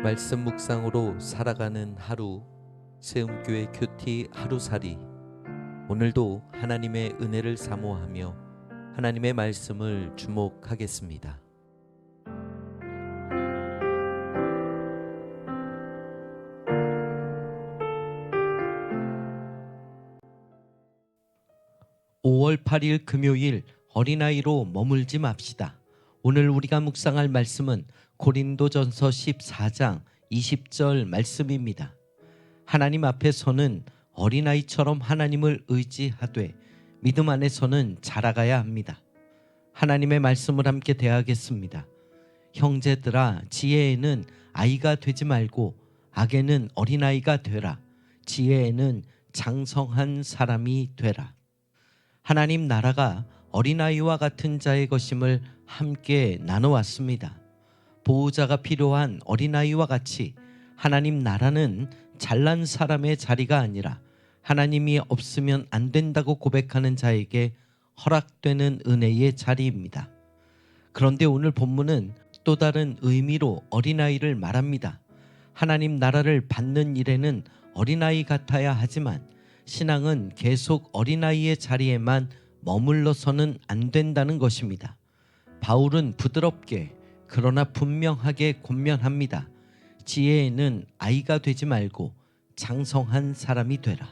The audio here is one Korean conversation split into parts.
말씀 묵상으로 살아가는 하루, 세움교회 큐티 하루살이. 오늘도 하나님의 은혜를 사모하며 하나님의 말씀을 주목하겠습니다. (5월 8일) 금요일, 어린아이로 머물지 맙시다. 오늘 우리가 묵상할 말씀은 고린도전서 14장 20절 말씀입니다. 하나님 앞에서는 어린아이처럼 하나님을 의지하되 믿음 안에서는 자라가야 합니다. 하나님의 말씀을 함께 대하겠습니다. 형제들아, 지혜에는 아이가 되지 말고 악에는 어린아이가 되라. 지혜에는 장성한 사람이 되라. 하나님 나라가 어린아이와 같은 자의 것임을 함께 나눠왔습니다. 보호자가 필요한 어린아이와 같이 하나님 나라는 잘난 사람의 자리가 아니라 하나님이 없으면 안 된다고 고백하는 자에게 허락되는 은혜의 자리입니다. 그런데 오늘 본문은 또 다른 의미로 어린아이를 말합니다. 하나님 나라를 받는 일에는 어린아이 같아야 하지만 신앙은 계속 어린아이의 자리에만 머물러서는 안 된다는 것입니다. 바울은 부드럽게 그러나 분명하게 권면합니다. 지혜에는 아이가 되지 말고 장성한 사람이 되라.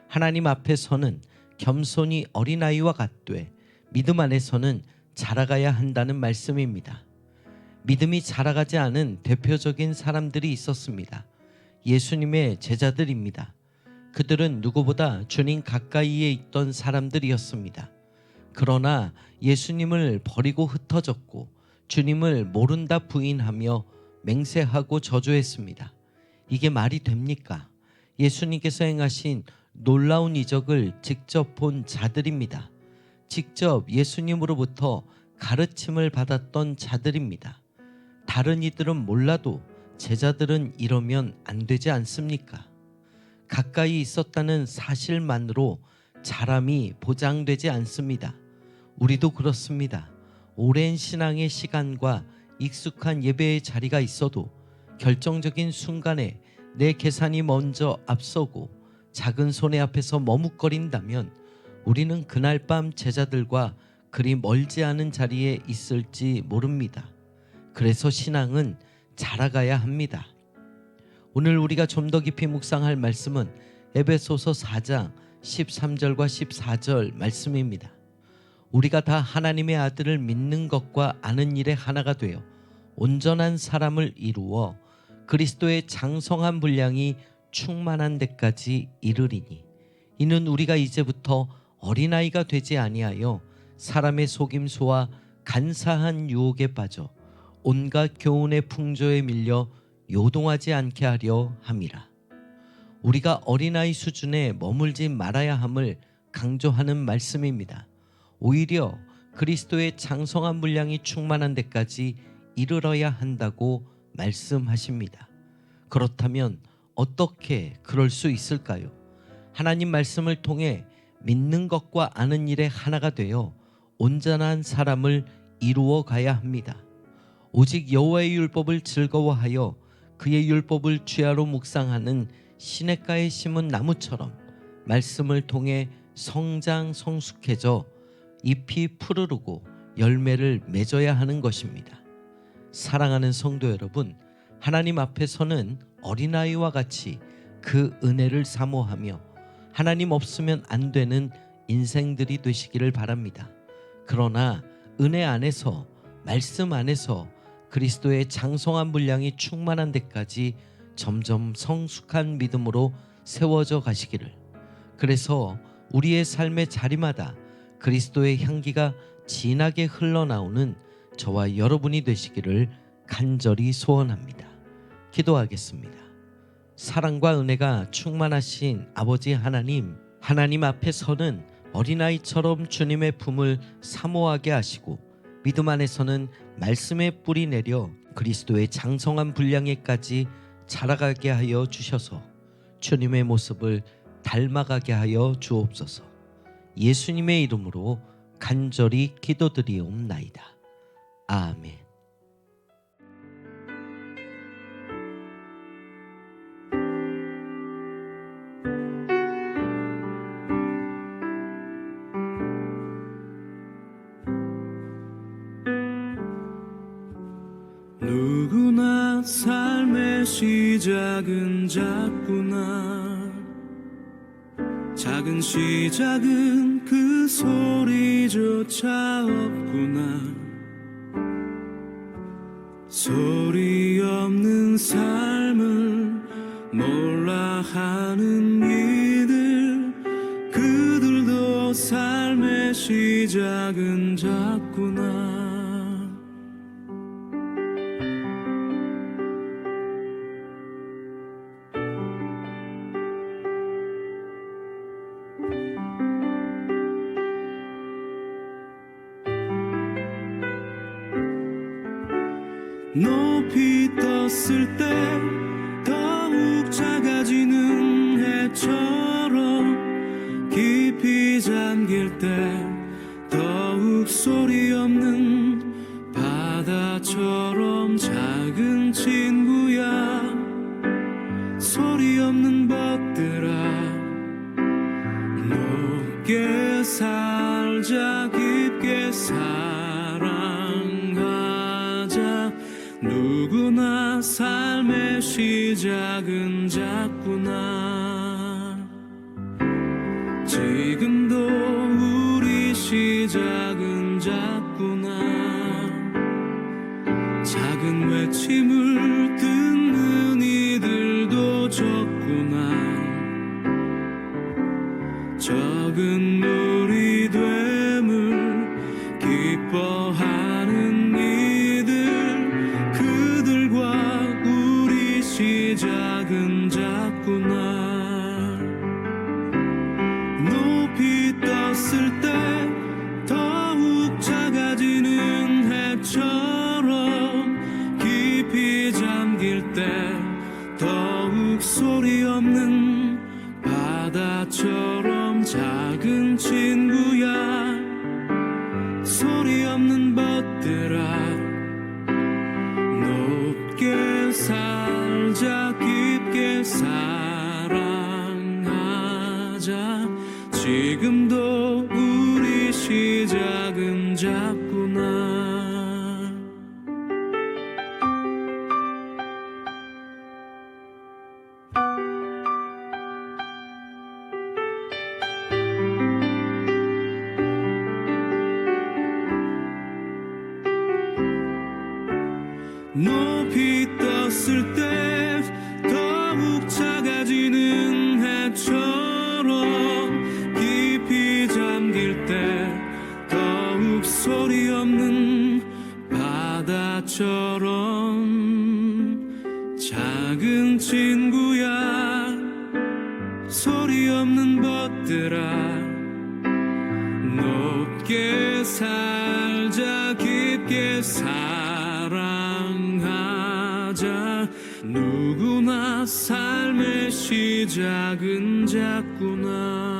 하나님 앞에서는 겸손히 어린아이와 같되 믿음 안에서는 자라가야 한다는 말씀입니다. 믿음이 자라가지 않은 대표적인 사람들이 있었습니다. 예수님의 제자들입니다. 그들은 누구보다 주님 가까이에 있던 사람들이었습니다. 그러나 예수님을 버리고 흩어졌고 주님을 모른다 부인하며 맹세하고 저주했습니다. 이게 말이 됩니까? 예수님께서 행하신 놀라운 이적을 직접 본 자들입니다. 직접 예수님으로부터 가르침을 받았던 자들입니다. 다른 이들은 몰라도 제자들은 이러면 안 되지 않습니까? 가까이 있었다는 사실만으로 자람이 보장되지 않습니다. 우리도 그렇습니다. 오랜 신앙의 시간과 익숙한 예배의 자리가 있어도 결정적인 순간에 내 계산이 먼저 앞서고 작은 손해 앞에서 머뭇거린다면 우리는 그날 밤 제자들과 그리 멀지 않은 자리에 있을지 모릅니다. 그래서 신앙은 자라가야 합니다. 오늘 우리가 좀 더 깊이 묵상할 말씀은 에베소서 4장 13절과 14절 말씀입니다. 우리가 다 하나님의 아들을 믿는 것과 아는 일에 하나가 되어 온전한 사람을 이루어 그리스도의 장성한 분량이 충만한 데까지 이르리니, 이는 우리가 이제부터 어린아이가 되지 아니하여 사람의 속임수와 간사한 유혹에 빠져 온갖 교훈의 풍조에 밀려 요동하지 않게 하려 함이라. 우리가 어린아이 수준에 머물지 말아야 함을 강조하는 말씀입니다. 오히려 그리스도의 장성한 분량이 충만한 데까지 이르러야 한다고 말씀하십니다. 그렇다면 어떻게 그럴 수 있을까요? 하나님 말씀을 통해 믿는 것과 아는 일에 하나가 되어 온전한 사람을 이루어 가야 합니다. 오직 여호와의 율법을 즐거워하여 그의 율법을 주야로 묵상하는 시냇가에 심은 나무처럼 말씀을 통해 성장 성숙해져 잎이 푸르르고 열매를 맺어야 하는 것입니다. 사랑하는 성도 여러분, 하나님 앞에서는 어린아이와 같이 그 은혜를 사모하며 하나님 없으면 안 되는 인생들이 되시기를 바랍니다. 그러나 은혜 안에서, 말씀 안에서 그리스도의 장성한 분량이 충만한 데까지 점점 성숙한 믿음으로 세워져 가시기를, 그래서 우리의 삶의 자리마다 그리스도의 향기가 진하게 흘러나오는 저와 여러분이 되시기를 간절히 소원합니다. 기도하겠습니다. 사랑과 은혜가 충만하신 아버지 하나님, 하나님 앞에서는 어린아이처럼 주님의 품을 사모하게 하시고 믿음 안에서는 말씀의 뿌리 내려 그리스도의 장성한 분량에까지 자라가게 하여 주셔서 주님의 모습을 닮아가게 하여 주옵소서. 예수님의 이름으로 간절히 기도드리옵나이다. 아멘. 시작은 작구나. 작은 시작은 그 소리조차 없구나. 소리 없는 삶을 몰라 하는 이들, 그들도 삶의 시작은 작구나. 높이 떴을 때 더욱 작아지는 해처럼, 깊이 잠길 때 더욱 소리 없는 바다처럼, 작은 친구야 소리 없는 벗들아, 높게 살자, 깊게 사랑하자. 누구나 삶의 시작은 작구나. 지금도 우리 시작은 작구나. 작은 외침을 듣는 이들도 적구나. 적은 물이 됨을 기뻐하는 이들, 그들과 우리 시작은 작구나. 높이 떴을 때 더욱 작아지는 해처럼, 깊이 잠길 때 더욱 소리 없는 바다처럼, 작은 친구야 소리 없는 벗들아, 높게 살자, 깊게 사랑하자. 지금도 우리 시작은 작구나. 높이 떴을 때 더욱 작아지는 해처럼, 깊이 잠길 때 더욱 소리 없는 바다처럼, 작은 친구야 소리 없는 벗들아, 높게 살자, 깊게 사랑하자. 누구나 삶의 시작은 작구나.